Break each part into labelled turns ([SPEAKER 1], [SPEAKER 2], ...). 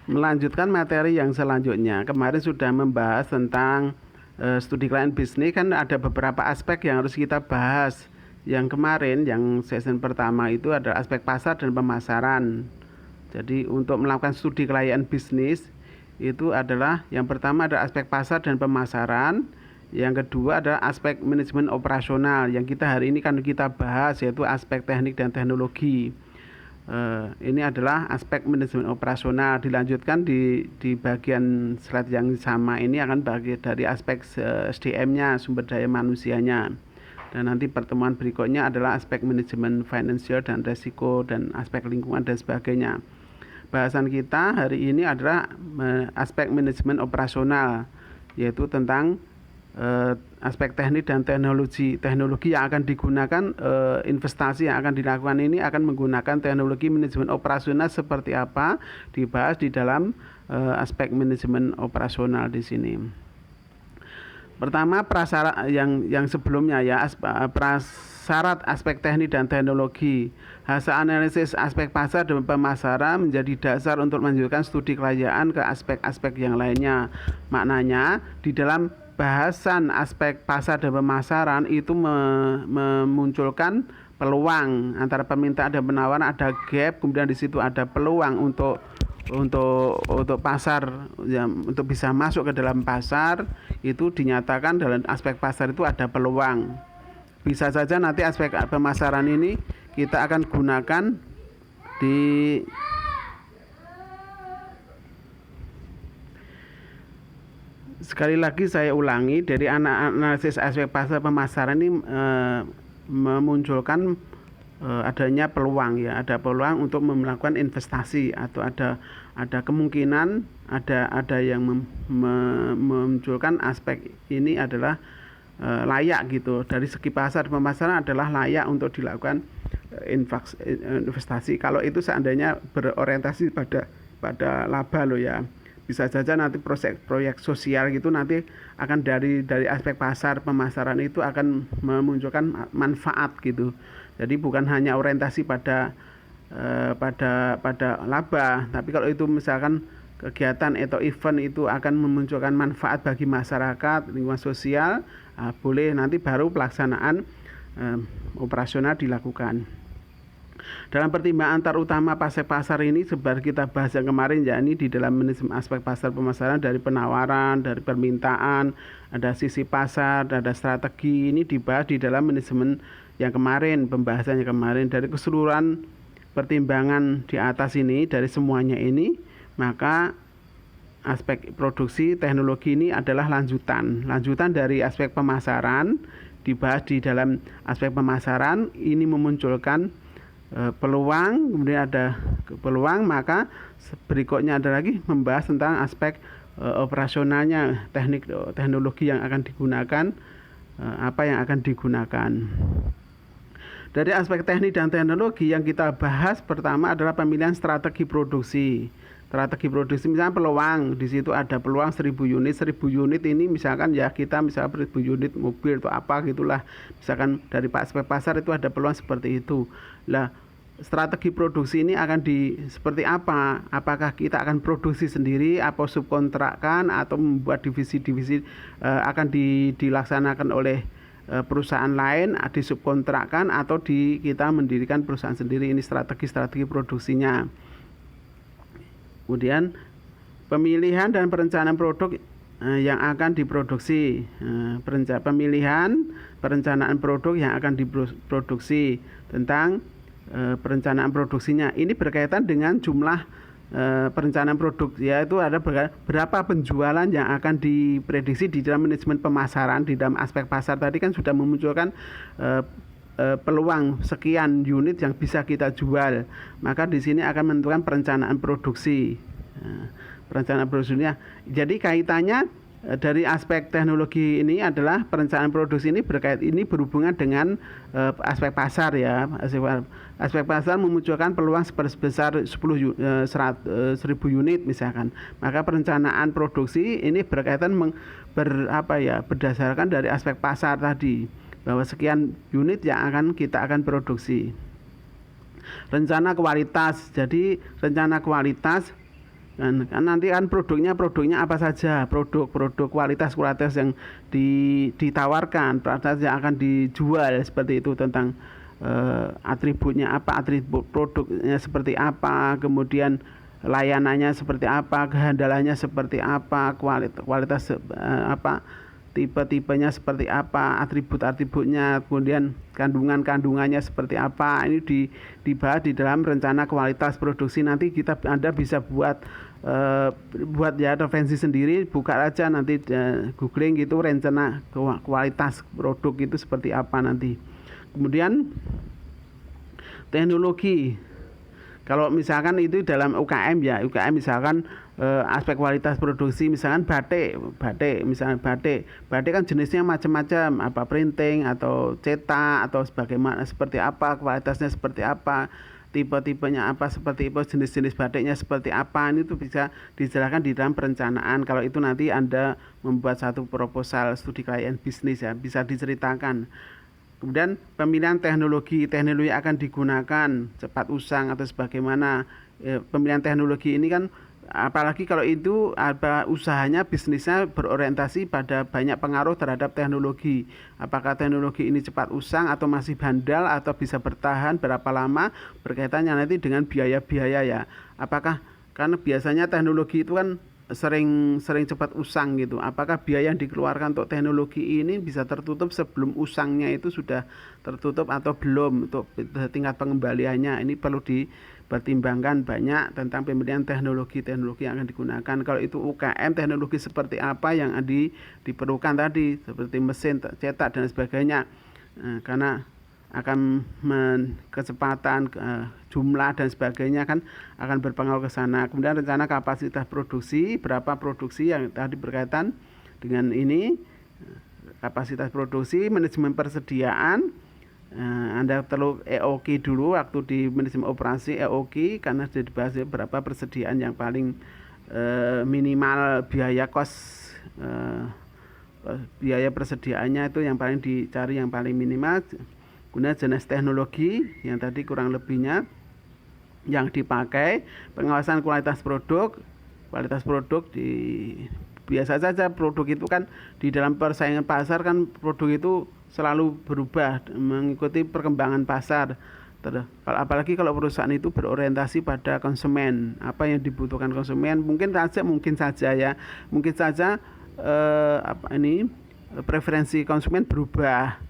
[SPEAKER 1] melanjutkan materi yang selanjutnya. Kemarin sudah membahas tentang studi klien bisnis, kan ada beberapa aspek yang harus kita bahas. Yang kemarin, yang session pertama itu adalah aspek pasar dan pemasaran. Jadi untuk melakukan studi klien bisnis itu adalah yang pertama adalah aspek pasar dan pemasaran. Yang kedua adalah aspek manajemen operasional yang kita hari ini kan kita bahas, yaitu aspek teknik dan teknologi. Ini adalah aspek manajemen operasional. Dilanjutkan di bagian slide yang sama ini akan bagi dari aspek SDM-nya, sumber daya manusianya. Dan nanti pertemuan berikutnya adalah aspek manajemen financial dan resiko dan aspek lingkungan dan sebagainya. Bahasan kita hari ini adalah aspek manajemen operasional, yaitu tentang aspek teknik dan teknologi yang akan digunakan, investasi yang akan dilakukan ini akan menggunakan teknologi manajemen operasional seperti apa, dibahas di dalam aspek manajemen operasional di sini. Pertama, prasyarat yang sebelumnya ya, prasyarat aspek teknik dan teknologi. Hasil analisis aspek pasar dan pemasaran menjadi dasar untuk melanjutkan studi kelayakan ke aspek-aspek yang lainnya. Maknanya di dalam bahasan aspek pasar dan pemasaran itu memunculkan peluang antara permintaan dan penawaran, ada gap, kemudian di situ ada peluang untuk pasar ya, untuk bisa masuk ke dalam pasar. Itu dinyatakan dalam aspek pasar itu ada peluang. Bisa saja nanti aspek pemasaran ini kita akan gunakan di sekali lagi saya ulangi, dari analisis aspek pasar pemasaran ini memunculkan adanya peluang ya, ada peluang untuk melakukan investasi, atau ada kemungkinan ada yang memunculkan aspek ini adalah layak gitu. Dari segi pasar pemasaran adalah layak untuk dilakukan investasi kalau itu seandainya berorientasi pada laba loh ya. Bisa saja nanti proyek sosial gitu nanti akan dari aspek pasar pemasaran itu akan memunculkan manfaat gitu. Jadi bukan hanya orientasi pada laba, tapi kalau itu misalkan kegiatan atau event itu akan memunculkan manfaat bagi masyarakat, lingkungan sosial, boleh nanti baru pelaksanaan operasional dilakukan. Dalam pertimbangan terutama pasar ini sebar kita bahas yang kemarin, yakni di dalam manajemen aspek pasar pemasaran dari penawaran, dari permintaan, ada sisi pasar, ada strategi. Ini dibahas di dalam manajemen yang kemarin, pembahasannya kemarin. Dari keseluruhan pertimbangan di atas ini, dari semuanya ini, maka aspek produksi teknologi ini adalah lanjutan dari aspek pemasaran. Dibahas di dalam aspek pemasaran ini memunculkan peluang, kemudian ada peluang, maka berikutnya ada lagi membahas tentang aspek operasionalnya, teknologi yang akan digunakan, apa yang akan digunakan. Dari aspek teknik dan teknologi yang kita bahas pertama adalah pemilihan strategi produksi. Strategi produksi misalnya peluang, di situ ada peluang 1000 unit. 1000 unit ini misalkan ya kita misalnya 1000 unit mobil atau apa gitulah. Misalkan dari aspek pasar itu ada peluang seperti itu. Lah, strategi produksi ini akan seperti apa? Apakah kita akan produksi sendiri, apa subkontrakkan, atau membuat divisi-divisi akan dilaksanakan oleh perusahaan lain, disubkontrakkan, atau kita mendirikan perusahaan sendiri. Ini strategi produksinya. Kemudian pemilihan dan perencanaan produk yang akan diproduksi, perencanaan produk yang akan diproduksi, tentang perencanaan produksinya. Ini berkaitan dengan jumlah perencanaan produk, yaitu ada berapa penjualan yang akan diprediksi di dalam manajemen pemasaran. Di dalam aspek pasar tadi kan sudah memunculkan peluang sekian unit yang bisa kita jual, maka di sini akan menentukan perencanaan produksi. Perencanaan produksinya. Jadi kaitannya dari aspek teknologi ini adalah perencanaan produksi ini berhubungan dengan aspek pasar ya. Aspek pasar memunculkan peluang sebesar 1000 unit misalkan. Maka perencanaan produksi ini berkaitan berdasarkan dari aspek pasar tadi, bahwa sekian unit yang kita akan produksi. Rencana kualitas. Jadi rencana kualitas kan nanti kan produknya apa saja, produk kualitas yang ditawarkan, kualitas yang akan dijual seperti itu, tentang atributnya apa, atribut produknya seperti apa, kemudian layanannya seperti apa, kehandalannya seperti apa, kualitas apa, tipe-tipenya seperti apa, atribut-atributnya, kemudian kandungannya seperti apa. Ini dibahas di dalam rencana kualitas produksi. Nanti Anda bisa buat ya referensi sendiri, buka aja nanti googling gitu, rencana kualitas produk itu seperti apa nanti. Kemudian teknologi, kalau misalkan itu dalam UKM ya, UKM misalkan aspek kualitas produksi, misalkan batik kan jenisnya macam-macam, apa printing atau cetak atau sebagaimana, seperti apa kualitasnya, seperti apa tipe-tipenya, apa seperti itu, jenis-jenis batiknya seperti apa, ini tuh bisa dijelaskan di dalam perencanaan. Kalau itu nanti Anda membuat satu proposal studi klien bisnis ya, bisa diceritakan. Kemudian pemilihan teknologi akan digunakan, cepat usang atau sebagaimana. Pemilihan teknologi ini kan, apalagi kalau itu apa usahanya, bisnisnya berorientasi pada banyak pengaruh terhadap teknologi. Apakah teknologi ini cepat usang atau masih bandal atau bisa bertahan berapa lama, berkaitannya nanti dengan biaya-biaya ya. Apakah, karena biasanya teknologi itu kan sering cepat usang gitu. Apakah biaya yang dikeluarkan untuk teknologi ini bisa tertutup sebelum usangnya itu sudah tertutup atau belum, untuk tingkat pengembaliannya. Ini perlu dipertimbangkan banyak tentang pemilihan teknologi yang akan digunakan. Kalau itu UKM, teknologi seperti apa yang diperlukan tadi, seperti mesin cetak dan sebagainya. Karena akan kecepatan, jumlah dan sebagainya kan akan berpengaruh ke sana. Kemudian rencana kapasitas produksi, berapa produksi yang tadi berkaitan dengan ini, kapasitas produksi, manajemen persediaan. Anda perlu EOQ dulu waktu di manajemen operasi, EOQ karena sudah dibahas berapa persediaan yang paling minimal, biaya biaya persediaannya itu yang paling dicari, yang paling minimal. Kemudian jenis teknologi yang tadi kurang lebihnya yang dipakai, pengawasan kualitas produk biasa saja produk itu kan di dalam persaingan pasar kan, produk itu selalu berubah mengikuti perkembangan pasar. Apalagi kalau perusahaan itu berorientasi pada konsumen, apa yang dibutuhkan konsumen, mungkin saja preferensi konsumen berubah.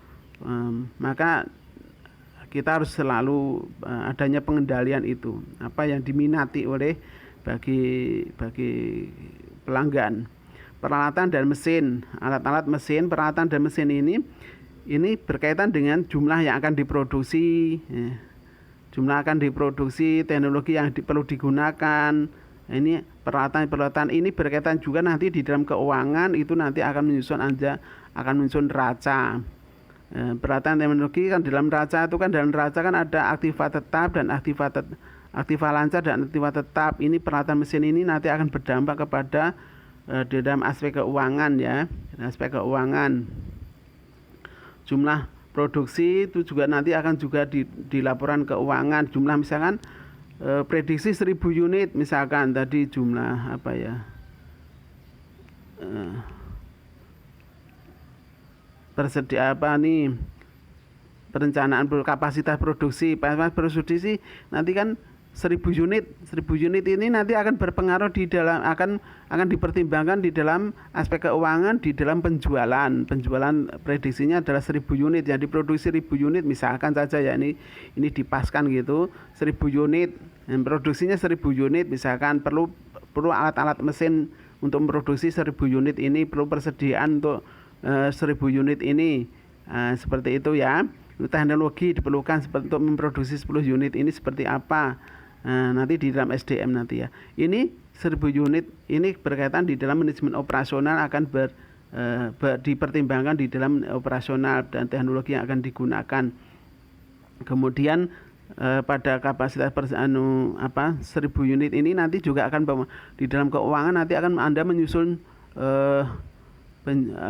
[SPEAKER 1] Maka kita harus selalu adanya pengendalian itu, apa yang diminati oleh bagi pelanggan. Peralatan dan mesin, alat-alat mesin, peralatan dan mesin ini berkaitan dengan jumlah yang akan diproduksi, teknologi yang perlu digunakan. Ini peralatan ini berkaitan juga nanti di dalam keuangan, itu nanti akan menyusun neraca. Peralatan teknologi kan dalam neraca kan ada aktiva tetap dan aktiva lancar dan aktiva tetap. Ini peralatan mesin ini nanti akan berdampak kepada di dalam aspek keuangan ya, aspek keuangan. Jumlah produksi itu juga nanti akan juga di laporan keuangan. Jumlah misalkan prediksi 1000 unit misalkan tadi, jumlah apa ya, perencanaan kapasitas produksi nanti kan 1000 unit ini nanti akan berpengaruh di dalam, akan dipertimbangkan di dalam aspek keuangan, di dalam penjualan prediksinya adalah 1000 unit yang diproduksi, 1000 unit misalkan saja ya, ini dipaskan gitu, 1000 unit yang produksinya 1000 unit misalkan, perlu alat-alat mesin untuk memproduksi 1000 unit ini, perlu persediaan untuk 1000 unit ini, seperti itu ya. Teknologi diperlukan untuk memproduksi 10 unit ini seperti apa, nanti di dalam SDM nanti ya. Ini 1000 unit ini berkaitan di dalam manajemen operasional, akan dipertimbangkan di dalam operasional dan teknologi yang akan digunakan. Kemudian pada kapasitas 1000 unit ini nanti juga akan di dalam keuangan nanti akan Anda menyusun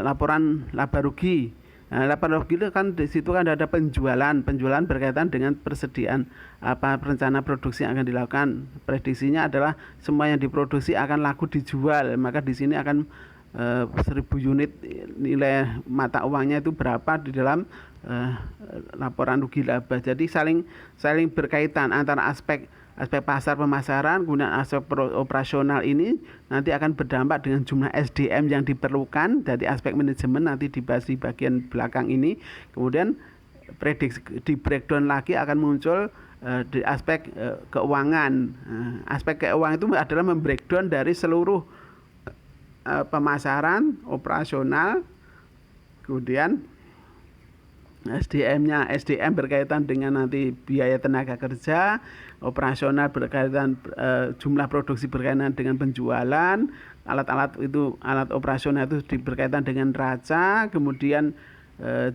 [SPEAKER 1] laporan laba rugi Nah, laporan rugi itu kan di situ kan ada penjualan berkaitan dengan persediaan rencana produksi yang akan dilakukan. Prediksinya adalah semua yang diproduksi akan laku dijual, maka di sini akan 1000 unit nilai mata uangnya itu berapa di dalam laporan rugi laba. Jadi saling berkaitan antara aspek pasar pemasaran, kemudian aspek operasional ini nanti akan berdampak dengan jumlah SDM yang diperlukan. Dari aspek manajemen nanti dibahas di bagian belakang ini. Kemudian prediksi di breakdown lagi akan muncul di aspek keuangan. Aspek keuangan itu adalah membreakdown dari seluruh pemasaran, operasional, kemudian SDM berkaitan dengan nanti biaya tenaga kerja, operasional berkaitan jumlah produksi berkaitan dengan penjualan, alat operasional itu berkaitan dengan neraca, kemudian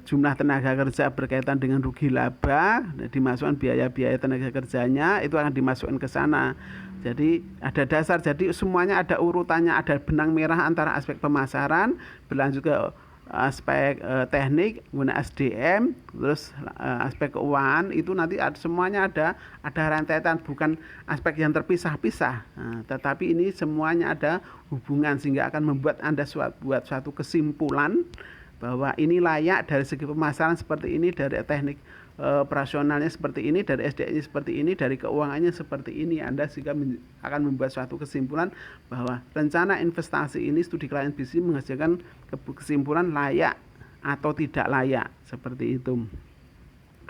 [SPEAKER 1] jumlah tenaga kerja berkaitan dengan rugi laba, dimasukkan biaya tenaga kerjanya itu akan dimasukkan ke sana. Jadi ada dasar, jadi semuanya ada urutannya, ada benang merah antara aspek pemasaran berlanjut ke aspek teknik, kemudian SDM, terus aspek keuangan itu nanti semuanya ada rentetan, bukan aspek yang terpisah-pisah. Tetapi ini semuanya ada hubungan sehingga akan membuat Anda buat suatu kesimpulan bahwa ini layak dari segi pemasaran seperti ini, dari teknik operasionalnya seperti ini, dari SDM-nya seperti ini, dari keuangannya seperti ini. Anda sehingga akan membuat suatu kesimpulan bahwa rencana investasi ini studi klien bisnis menghasilkan kesimpulan layak atau tidak layak, seperti itu.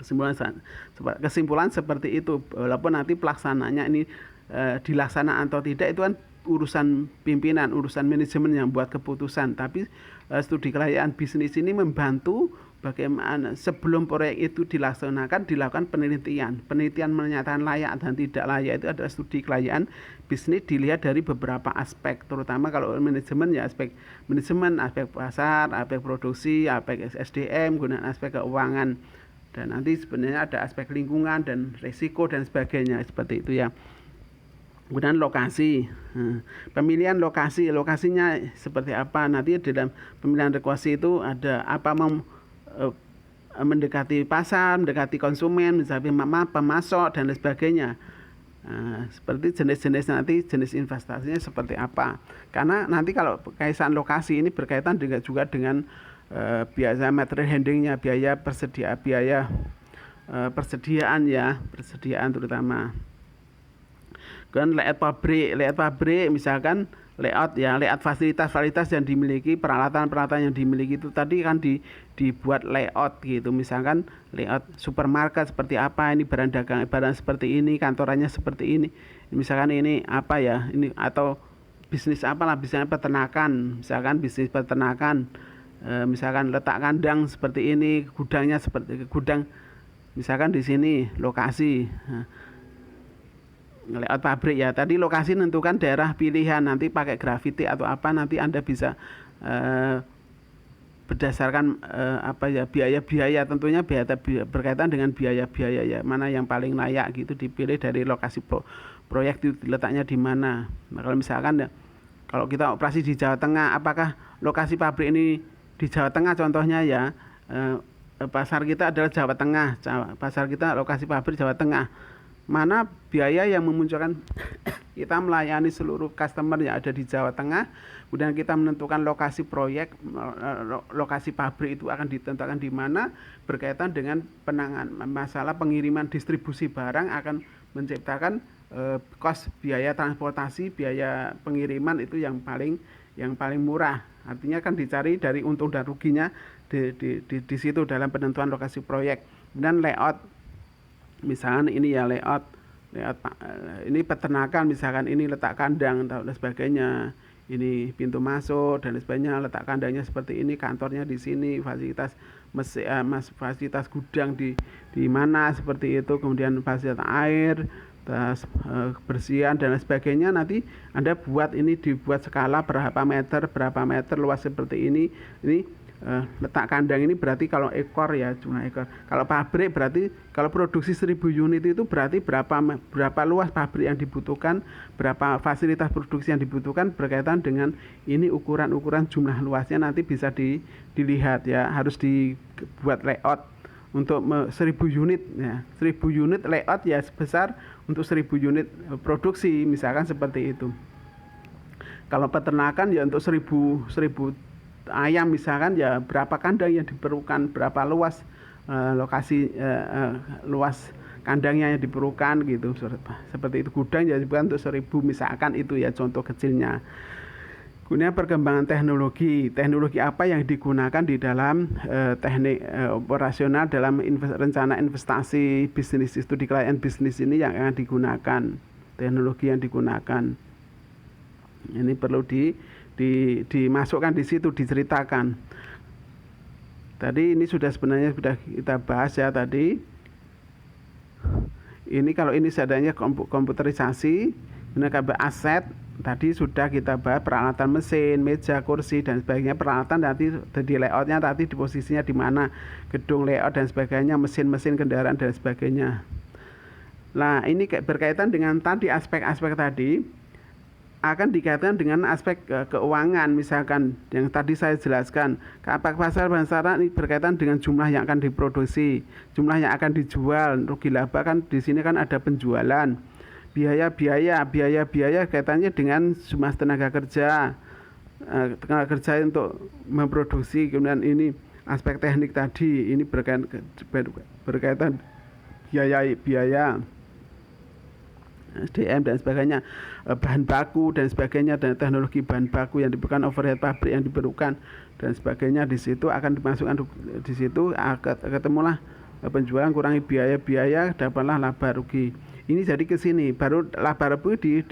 [SPEAKER 1] Kesimpulan seperti itu, walaupun nanti pelaksananya ini dilaksanakan atau tidak itu kan urusan pimpinan, urusan manajemen yang buat keputusan. Tapi studi kelayakan bisnis ini membantu bagaimana sebelum proyek itu dilaksanakan dilakukan penelitian menyatakan layak dan tidak layak. Itu adalah studi kelayakan bisnis, dilihat dari beberapa aspek, terutama kalau manajemen ya aspek manajemen, aspek pasar, aspek produksi, aspek SDM, kemudian aspek keuangan, dan nanti sebenarnya ada aspek lingkungan dan risiko dan sebagainya, seperti itu ya. Kemudian lokasi, pemilihan lokasinya seperti apa, nanti dalam pemilihan lokasi itu ada apa, mendekati pasar, mendekati konsumen, misalnya pemasok dan lain sebagainya. Seperti jenis-jenis nanti jenis investasinya seperti apa, karena nanti kalau kaitan lokasi ini berkaitan juga dengan biaya material handlingnya, biaya persediaan terutama. Kan layout pabrik misalkan layout fasilitas yang dimiliki, peralatan yang dimiliki itu tadi kan dibuat layout gitu. Misalkan layout supermarket seperti apa, ini barang seperti ini, kantorannya seperti ini. Misalkan ini apa ya, ini atau bisnis peternakan, misalkan bisnis peternakan, misalkan letak kandang seperti ini, gudangnya seperti gudang, misalkan di sini lokasi. Layout pabrik ya, tadi lokasi menentukan daerah pilihan, nanti pakai grafiti atau apa, nanti Anda bisa berdasarkan biaya tentunya berkaitan dengan biaya ya, mana yang paling layak gitu, dipilih dari lokasi proyek letaknya di mana. Nah, kalau misalkan ya, kalau kita operasi di Jawa Tengah, apakah lokasi pabrik ini di Jawa Tengah contohnya ya, pasar kita adalah Jawa Tengah, pasar kita lokasi pabrik Jawa Tengah, mana biaya yang memunculkan kita melayani seluruh customer yang ada di Jawa Tengah, kemudian kita menentukan lokasi proyek, lokasi pabrik itu akan ditentukan di mana, berkaitan dengan penanganan masalah pengiriman distribusi barang, akan menciptakan kos biaya transportasi, biaya pengiriman itu yang paling murah. Artinya kan dicari dari untung dan ruginya di situ dalam penentuan lokasi proyek. Kemudian layout, misalkan ini ya layout ini peternakan, misalkan ini letak kandang dan sebagainya, ini pintu masuk dan sebagainya, letak kandangnya seperti ini, kantornya di sini, fasilitas gudang di mana seperti itu, kemudian fasilitas air, kebersihan dan sebagainya. Nanti Anda buat ini, dibuat skala berapa meter luas seperti ini letak kandang ini berarti kalau ekor ya jumlah ekor. Kalau pabrik berarti kalau produksi 1000 unit itu berarti berapa luas pabrik yang dibutuhkan, berapa fasilitas produksi yang dibutuhkan berkaitan dengan ini ukuran jumlah luasnya nanti bisa dilihat ya, harus dibuat layout untuk 1000 unit ya. 1000 unit layout ya sebesar untuk 1000 unit produksi misalkan seperti itu. Kalau peternakan ya untuk 1000 ayam misalkan ya berapa kandang yang diperlukan, berapa luas lokasi luas kandangnya yang diperlukan gitu. Seperti itu. Gudang ya bukan untuk 1000 misalkan itu ya contoh kecilnya. Kemudian perkembangan teknologi apa yang digunakan di dalam teknik operasional dalam rencana investasi bisnis studi klien bisnis ini yang akan digunakan, teknologi yang digunakan ini perlu dimasukkan di situ, diceritakan. Tadi ini sebenarnya sudah kita bahas ya tadi. Ini kalau ini seadanya komputerisasi, ini aset. Tadi sudah kita bahas peralatan mesin, meja, kursi dan sebagainya. Peralatan nanti di layoutnya nanti di posisinya di mana, gedung layout dan sebagainya, mesin-mesin kendaraan dan sebagainya. Nah ini berkaitan dengan tadi aspek-aspek tadi. Akan dikaitkan dengan aspek keuangan misalkan yang tadi saya jelaskan. Pasar ini berkaitan dengan jumlah yang akan diproduksi, jumlah yang akan dijual, rugi laba kan di sini kan ada penjualan, biaya kaitannya dengan jumlah tenaga kerja untuk memproduksi. Kemudian ini aspek teknik tadi ini berkaitan biaya SDM dan sebagainya, bahan baku dan sebagainya, dan teknologi bahan baku yang diperlukan, overhead pabrik yang diperlukan dan sebagainya. Di situ akan dimasukkan di situ, ketemulah penjualan kurangi biaya, dapatlah laba rugi. Ini jadi ke sini baru laba rugi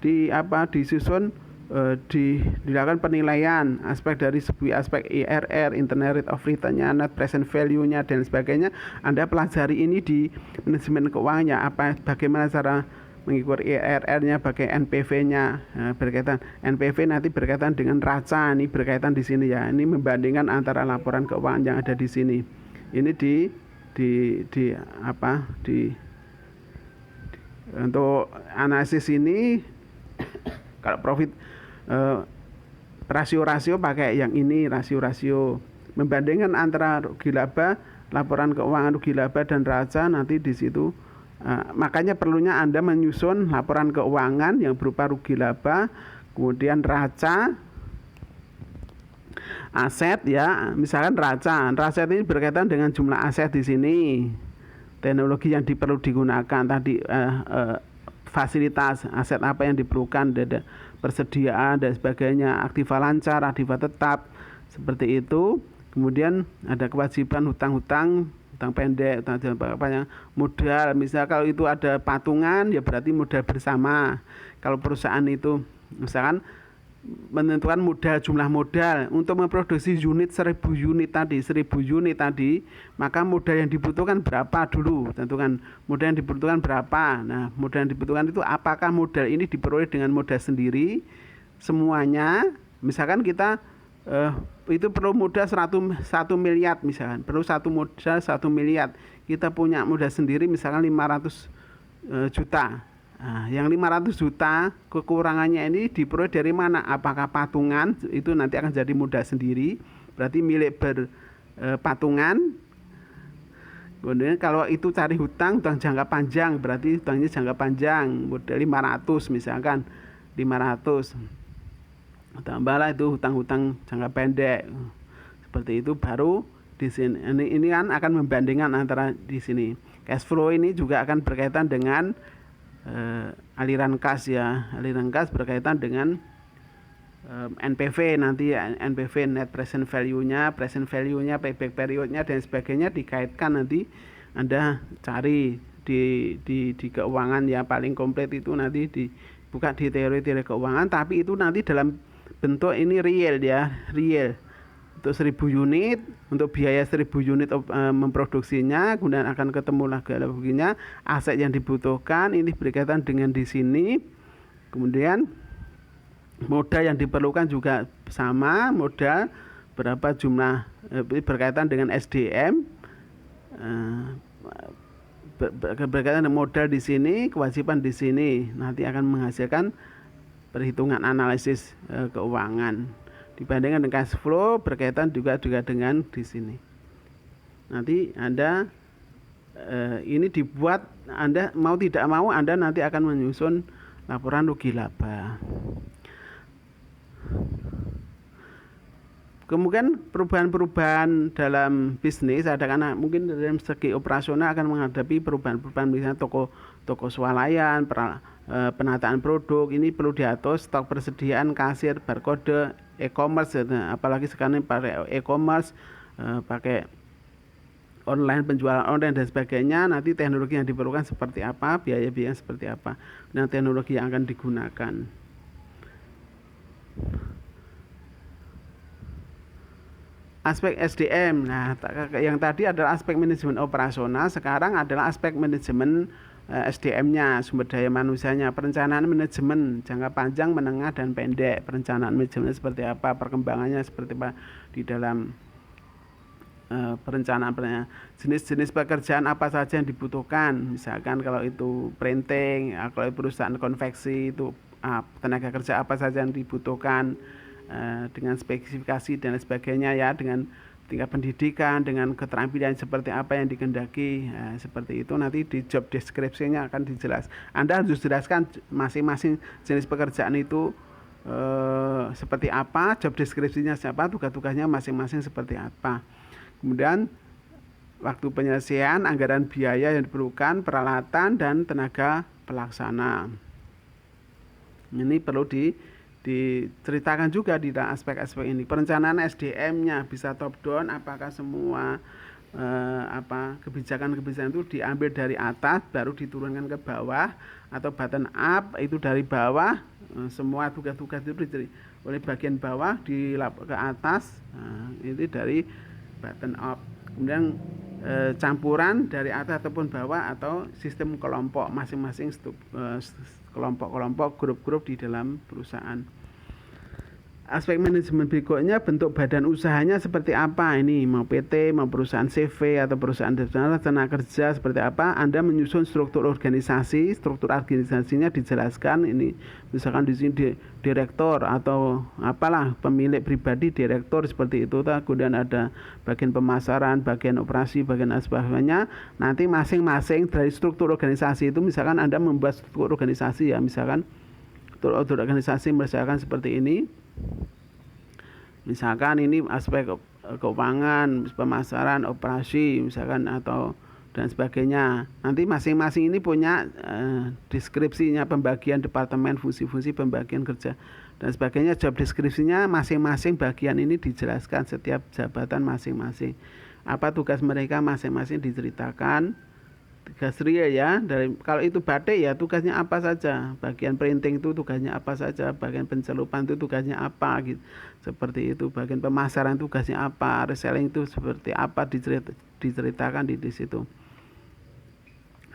[SPEAKER 1] disusun, dilakukan penilaian aspek dari sebuah aspek IRR, internal rate of return-nya, net present value-nya dan sebagainya. Anda pelajari ini di manajemen keuangannya, bagaimana cara mengukur IRR-nya, pakai NPV-nya, berkaitan NPV nanti berkaitan dengan raca, ini berkaitan di sini ya. Ini membandingkan antara laporan keuangan yang ada di sini. Ini untuk analisis ini kalau profit rasio pakai yang ini, rasio membandingkan antara rugi laba, laporan keuangan rugi laba dan raca nanti di situ. Makanya perlunya Anda menyusun laporan keuangan yang berupa rugi laba, kemudian raca, aset ya, misalkan raca ini berkaitan dengan jumlah aset di sini, teknologi yang perlu digunakan tadi, fasilitas aset apa yang diperlukan, persediaan dan sebagainya, aktiva lancar, aktiva tetap, seperti itu. Kemudian ada kewajiban hutang pendek, hutang jangka panjang, modal. Misal kalau itu ada patungan ya berarti modal bersama. Kalau perusahaan itu misalkan menentukan jumlah modal untuk memproduksi 1000 unit tadi, maka modal yang dibutuhkan berapa dulu, tentukan modal yang dibutuhkan berapa. Nah, modal yang dibutuhkan itu apakah modal ini diperoleh dengan modal sendiri semuanya. Misalkan kita itu perlu modal 1 miliar misalkan, perlu modal 1 miliar, kita punya modal sendiri misalkan 500 juta. Nah, yang 500 juta kekurangannya ini diperoleh dari mana? Apakah patungan? Itu nanti akan jadi modal sendiri, berarti milik berpatungan. Kemudian kalau itu cari hutang jangka panjang, berarti hutangnya jangka panjang, modal 500 misalkan, 500. Tambahlah itu hutang jangka pendek. Seperti itu baru di sini. Ini kan akan membandingkan antara di sini. Cash flow ini juga akan berkaitan dengan aliran kas ya. Aliran kas berkaitan dengan NPV nanti ya, NPV net present value-nya, payback period-nya dan sebagainya dikaitkan. Nanti Anda cari di keuangan ya, paling komplit itu nanti dibuka di teori keuangan, tapi itu nanti dalam bentuk ini real ya, real untuk 1000 unit, untuk biaya 1000 unit memproduksinya, kemudian akan ketemu lagi ruginya, aset yang dibutuhkan ini berkaitan dengan di sini. Kemudian modal yang diperlukan juga sama, modal berapa jumlah berkaitan dengan SDM, berkaitan dengan modal di sini, kewajiban di sini, nanti akan menghasilkan perhitungan analisis keuangan. Dibandingkan dengan cash flow berkaitan juga dengan di sini. Nanti Anda ini dibuat, Anda mau tidak mau Anda nanti akan menyusun laporan rugi laba. Kemudian perubahan-perubahan dalam bisnis ada, karena mungkin dalam segi operasional akan menghadapi perubahan-perubahan, misalnya toko swalayan, penataan produk, ini perlu diatur stok persediaan, kasir, barcode, e-commerce, apalagi sekarang pakai e-commerce, pakai online, penjualan online dan sebagainya. Nanti teknologi yang diperlukan seperti apa, biaya-biaya seperti apa, dan teknologi yang akan digunakan. Aspek SDM, nah yang tadi adalah aspek manajemen operasional, sekarang adalah aspek manajemen SDM-nya, sumber daya manusianya, perencanaan manajemen jangka panjang, menengah, dan pendek. Perencanaan manajemen seperti apa, perkembangannya seperti apa di dalam perencanaan, jenis-jenis pekerjaan apa saja yang dibutuhkan, misalkan kalau itu printing, kalau perusahaan konveksi itu tenaga kerja apa saja yang dibutuhkan, dengan spesifikasi dan sebagainya ya, dengan tingkat pendidikan, dengan keterampilan seperti apa yang dikehendaki, seperti itu nanti di job description-nya akan dijelaskan. Anda harus jelaskan masing-masing jenis pekerjaan itu seperti apa, job description-nya siapa, tugas-tugasnya masing-masing seperti apa. Kemudian waktu penyelesaian, anggaran biaya yang diperlukan, peralatan, dan tenaga pelaksana. Ini perlu diceritakan juga di aspek-aspek ini. Perencanaan SDM-nya bisa top down, apakah semua kebijakan-kebijakan itu diambil dari atas baru diturunkan ke bawah, atau bottom up itu dari bawah, semua tugas-tugas itu oleh bagian bawah ke atas, itu dari bottom up. Kemudian campuran dari atas ataupun bawah, atau sistem kelompok, masing-masing kelompok-kelompok, grup-grup di dalam perusahaan. Aspek manajemen berikutnya, bentuk badan usahanya seperti apa, ini mau PT, mau perusahaan CV atau perusahaan tenaga kerja seperti apa. Anda menyusun struktur organisasinya dijelaskan, ini misalkan di sini direktur atau apalah, pemilik pribadi direktur seperti itu. Kemudian ada bagian pemasaran, bagian operasi, bagian sebagainya. Nanti masing-masing dari struktur organisasi itu, misalkan Anda membuat struktur organisasi ya, misalkan struktur organisasi misalkan seperti ini. Misalkan ini aspek keuangan, pemasaran, operasi misalkan, atau dan sebagainya. Nanti masing-masing ini punya deskripsinya, pembagian departemen, fungsi-fungsi, pembagian kerja dan sebagainya. Job deskripsinya masing-masing bagian ini dijelaskan, setiap jabatan masing-masing. Apa tugas mereka masing-masing diceritakan. Tugas real ya, kalau itu batik ya tugasnya apa saja, bagian printing itu tugasnya apa saja, bagian pencelupan itu tugasnya apa gitu, seperti itu. Bagian pemasaran tugasnya apa, reselling itu seperti apa, diceritakan di situ.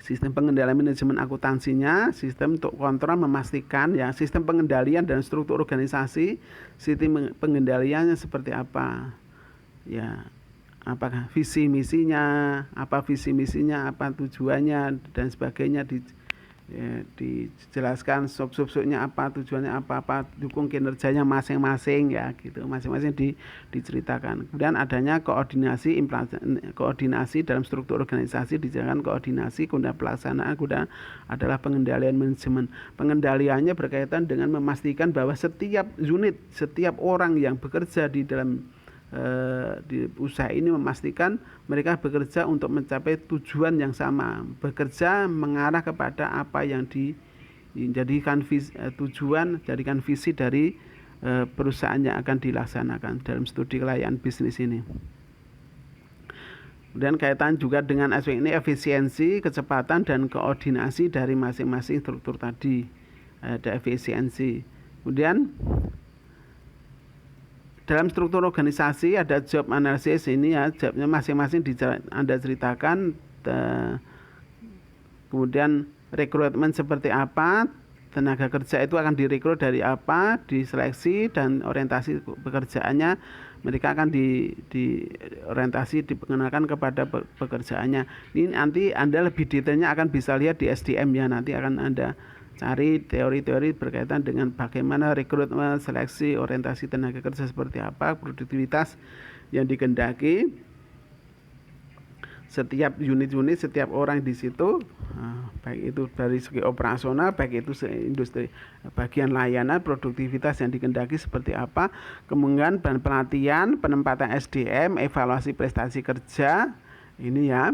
[SPEAKER 1] Sistem pengendalian manajemen akuntansinya, sistem untuk kontrol memastikan ya, sistem pengendalian dan struktur organisasi, sistem pengendaliannya seperti apa ya, apakah visi misinya, apa tujuannya dan sebagainya, dijelaskan sub-subnya apa, tujuannya apa, dukung kinerjanya masing-masing ya gitu, masing-masing diceritakan. Kemudian adanya koordinasi dalam struktur organisasi, dijelaskan koordinasi, kemudian pelaksanaan, kemudian adalah pengendalian manajemen. Pengendaliannya berkaitan dengan memastikan bahwa setiap unit, setiap orang yang bekerja di dalam di usaha ini, memastikan mereka bekerja untuk mencapai tujuan yang sama, bekerja mengarah kepada apa yang dijadikan tujuan, jadikan visi dari perusahaan yang akan dilaksanakan dalam studi kelayakan bisnis ini. Kemudian kaitan juga dengan aspek ini, efisiensi, kecepatan, dan koordinasi dari masing-masing struktur tadi. Ada efisiensi. Kemudian dalam struktur organisasi ada job analysis, ini ya, jobnya masing-masing Anda ceritakan. Kemudian rekrutmen seperti apa, tenaga kerja itu akan direkrut dari apa, diseleksi dan orientasi pekerjaannya, mereka akan orientasi diperkenalkan kepada pekerjaannya. Ini nanti Anda lebih detailnya akan bisa lihat di SDM ya, nanti akan Anda cari teori-teori berkaitan dengan bagaimana rekrutmen, seleksi, orientasi tenaga kerja seperti apa, produktivitas yang dikehendaki setiap unit-unit, setiap orang di situ, baik itu dari segi operasional, baik itu industri, bagian layanan, produktivitas yang dikehendaki seperti apa, kemudian pelatihan, penempatan SDM, evaluasi prestasi kerja, ini ya,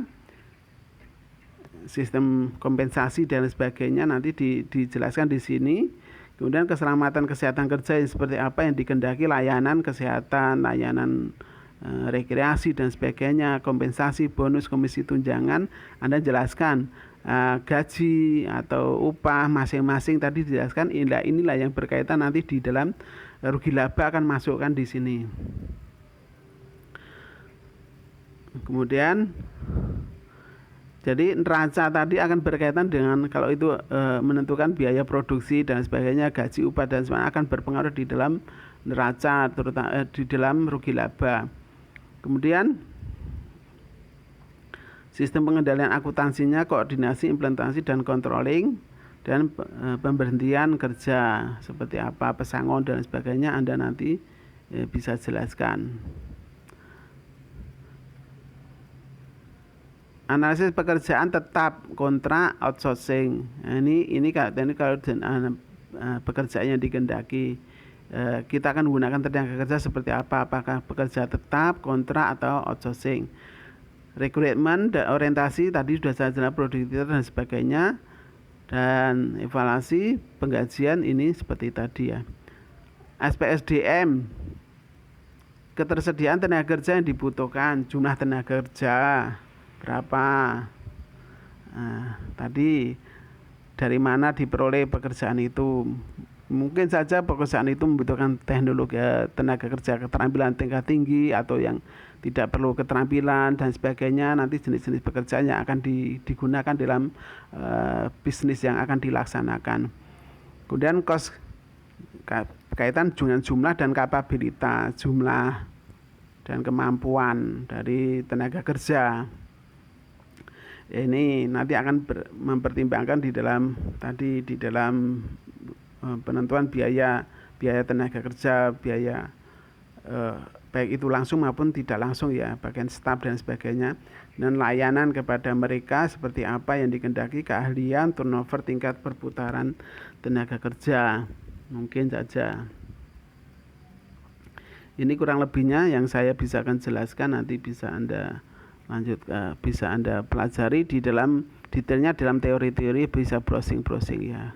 [SPEAKER 1] sistem kompensasi dan sebagainya nanti dijelaskan di sini. Kemudian keselamatan kesehatan kerja yang seperti apa yang dikehendaki, layanan kesehatan, layanan rekreasi dan sebagainya, kompensasi, bonus, komisi tunjangan, Anda jelaskan gaji atau upah masing-masing tadi dijelaskan. Inilah yang berkaitan nanti di dalam rugi laba akan masukkan di sini. Kemudian jadi neraca tadi akan berkaitan dengan kalau itu menentukan biaya produksi dan sebagainya, gaji, upah dan sebagainya akan berpengaruh di dalam neraca, terutama di dalam rugi laba. Kemudian sistem pengendalian akuntansinya, koordinasi, implementasi dan controlling, dan pemberhentian kerja seperti apa, pesangon dan sebagainya Anda nanti bisa jelaskan. Analisis pekerjaan tetap, kontrak, outsourcing. Nah, ini kalau pekerjaan yang dikehendaki, kita akan menggunakan tenaga kerja seperti apa, apakah pekerja tetap, kontrak atau outsourcing. Rekrutmen dan orientasi tadi sudah saya jelaskan, produktivitas dan sebagainya, dan evaluasi penggajian ini seperti tadi ya. Aspek SDM, ketersediaan tenaga kerja yang dibutuhkan, jumlah tenaga kerja berapa, tadi dari mana diperoleh pekerjaan itu. Mungkin saja pekerjaan itu membutuhkan teknologi tenaga kerja keterampilan tingkat tinggi atau yang tidak perlu keterampilan dan sebagainya. Nanti jenis-jenis pekerjaan yang akan digunakan dalam bisnis yang akan dilaksanakan. Kemudian cost kaitan dengan jumlah dan kapabilitas, jumlah dan kemampuan dari tenaga kerja. Ini nanti akan mempertimbangkan di dalam penentuan biaya tenaga kerja, biaya baik itu langsung maupun tidak langsung ya, bagian staf dan sebagainya, dan layanan kepada mereka seperti apa yang dikehendaki, keahlian, turnover, tingkat perputaran tenaga kerja. Mungkin saja ini kurang lebihnya yang saya bisa akan jelaskan, nanti bisa Anda bisa Anda pelajari di dalam detailnya dalam teori-teori, bisa browsing ya.